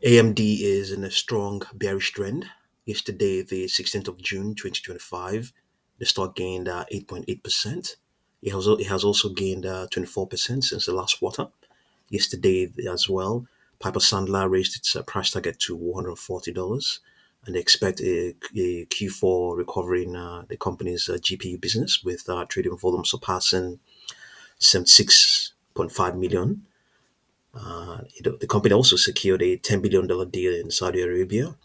AMD is in a strong bearish trend. Yesterday, the 16th of June 2025, the stock gained 8.8%. It has also gained 24% since the last quarter. Yesterday as well, Piper Sandler raised its price target to $140, and they expect a Q4 recovery in the company's GPU business, with trading volume surpassing 76.5 million. The company also secured a $10 billion deal in Saudi Arabia,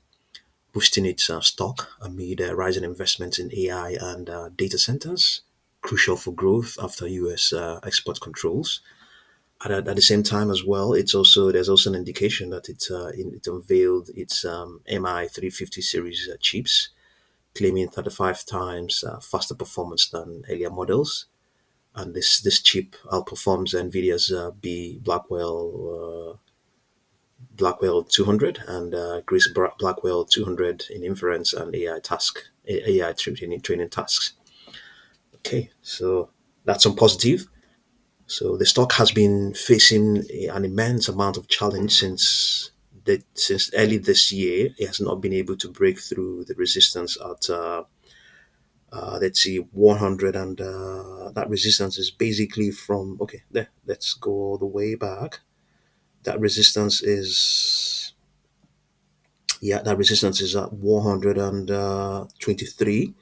boosting its stock amid rising investments in AI and data centers, crucial for growth after U.S. Export controls. At the same time, as well, there's also an indication that it unveiled its MI350 series chips, claiming 35 times faster performance than earlier models. And this chip outperforms NVIDIA's Blackwell 200 and Grace Blackwell 200 in inference and AI training tasks. Okay, so that's some positive. So the stock has been facing an immense amount of challenge since early this year. It has not been able to break through the resistance at let's see 100, and that resistance is basically from okay. There, let's go all the way back. That resistance is that resistance is at 123.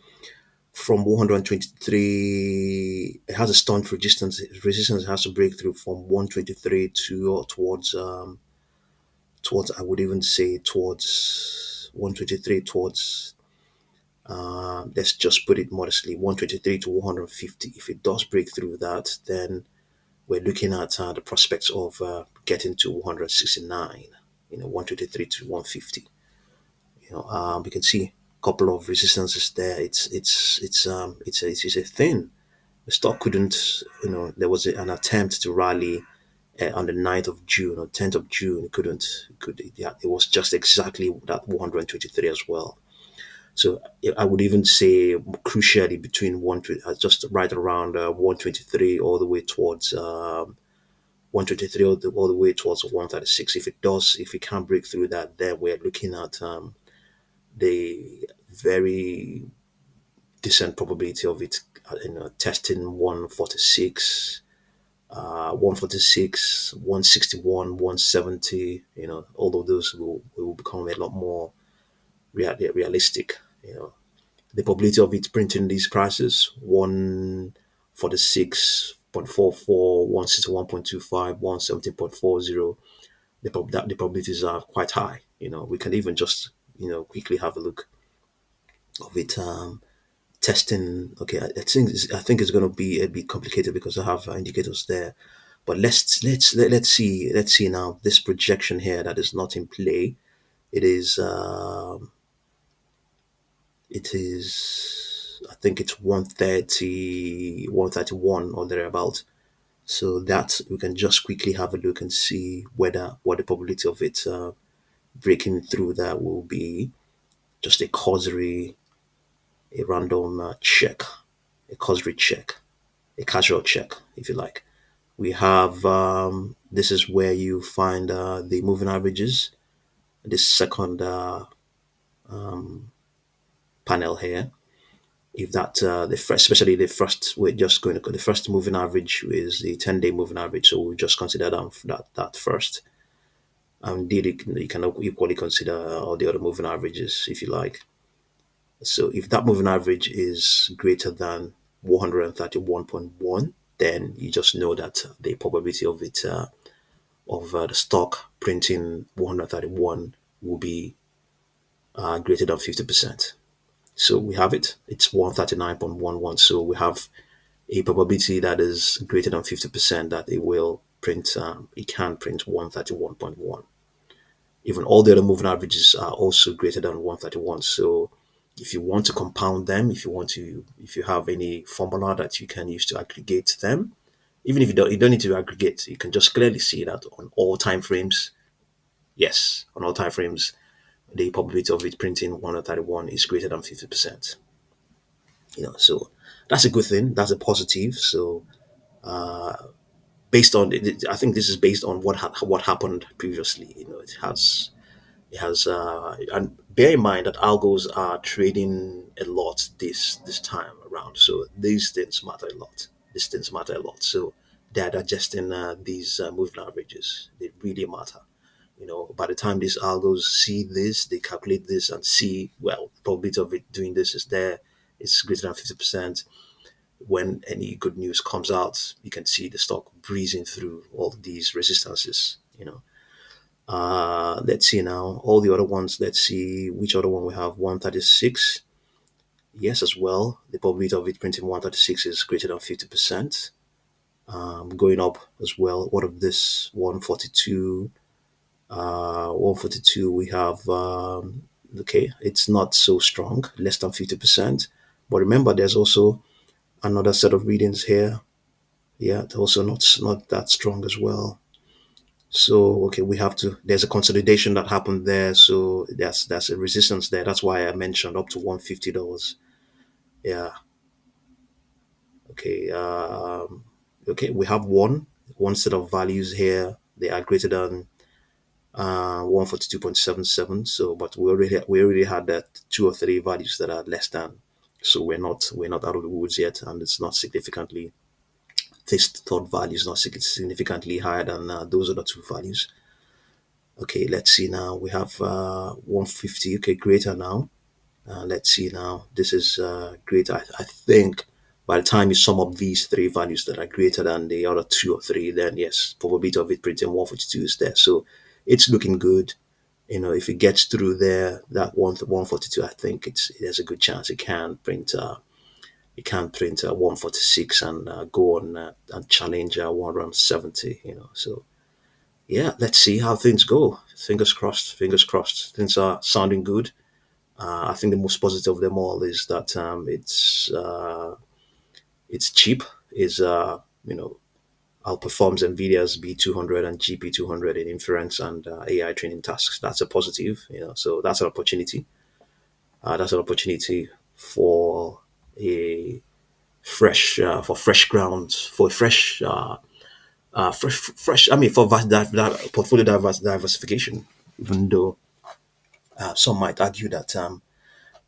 From 123, it has a stunt resistance has to break through from 123 to towards I would even say towards 123 towards let's just put it modestly, 123 to 150. If it does break through that, then we're looking at the prospects of getting to 169, 123 to 150. We can see a couple of resistances there. It's a thing. The stock couldn't, there was an attempt to rally on the 9th of June or 10th of June. It couldn't, yeah, it was just exactly that 123 as well. So I would even say crucially between just right around 123 all the way towards 123 all the way towards 136. If it can't break through that, then we're looking at the very decent probability of it, testing 146, 146, 161, 170. All of those will become a lot more realistic. The probability of it printing these prices 146.44, 161.25, 170.40. The probabilities are quite high. We can even just quickly have a look of it testing. Okay, I think it's going to be a bit complicated because I have indicators there. But let's see now this projection here that is not in play. It is I think it's 130, 131 or thereabout. So that we can just quickly have a look and see what the probability of it breaking through that will be. Just a random check, a cursory check, a casual check, if you like. We have this is where you find the moving averages. This second panel here. If that the first, especially the first, we're just going to go. The first moving average is the 10-day moving average, so we'll just consider that first. And indeed, you can equally consider all the other moving averages if you like. So if that moving average is greater than 131.1, then you just know that the probability of it of the stock printing 131 will be greater than 50%. So we have it. It's 139.11. So we have a probability that is greater than 50% that it will print. It can print 131.1. Even all the other moving averages are also greater than 131. So if you want to compound them, if you have any formula that you can use to aggregate them, even if you don't need to aggregate, you can just clearly see that on all time frames. Yes, on all time frames, the probability of it printing 131 is greater than 50%. So that's a good thing. That's a positive. So based on, I think this is based on what happened previously. It has. It has, and bear in mind that algos are trading a lot this time around. So these things matter a lot. These things matter a lot. So they're digesting these moving averages. They really matter. By the time these algos see this, they calculate this and see, well, probability of it doing this is there. It's greater than 50%. When any good news comes out, you can see the stock breezing through all these resistances. Let's see now. All the other ones, let's see which other one we have. 136. Yes, as well. The probability of it printing 136 is greater than 50%. Going up as well. What of this? 142. 142, we have, okay, it's not so strong, less than 50%. But remember, there's also another set of readings here. Yeah, also not that strong as well. So okay, we have to. There's a consolidation that happened there, so that's a resistance there. That's why I mentioned up to $150. Yeah. Okay. Okay, we have one set of values here. They are greater than 142.77. So, but we already had that two or three values that are less than. So we're not out of the woods yet, and it's not significantly. This third value is not significantly higher than those other two values. Okay, let's see now. We have 150. Okay, greater now. Let's see now. This is greater. I think by the time you sum up these three values that are greater than the other two or three, then yes, probability of it printing 142 is there. So it's looking good. If it gets through there, that 142, I think there's a good chance it can print 146 and go on and challenge 170. So yeah, let's see how things go. Fingers crossed. Fingers crossed. Things are sounding good. I think the most positive of them all is that it's cheap. Is outperforms NVIDIA's B200 and GB200 in inference and AI training tasks. That's a positive. So that's an opportunity. That's an opportunity for a fresh ground, for fresh. I mean, for portfolio diversification. Even though some might argue that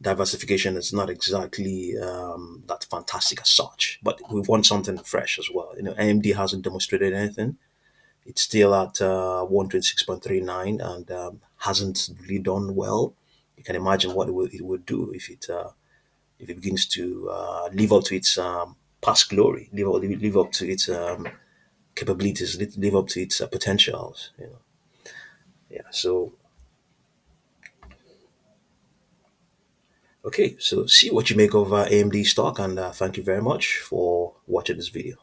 diversification is not exactly that fantastic as such, but we want something fresh as well. AMD hasn't demonstrated anything. It's still at 126.39 and hasn't really done well. You can imagine what it would do if it begins to live up to its past glory, live up to its capabilities, live up to its potentials. Yeah. So okay, so see what you make of AMD stock, and thank you very much for watching this video.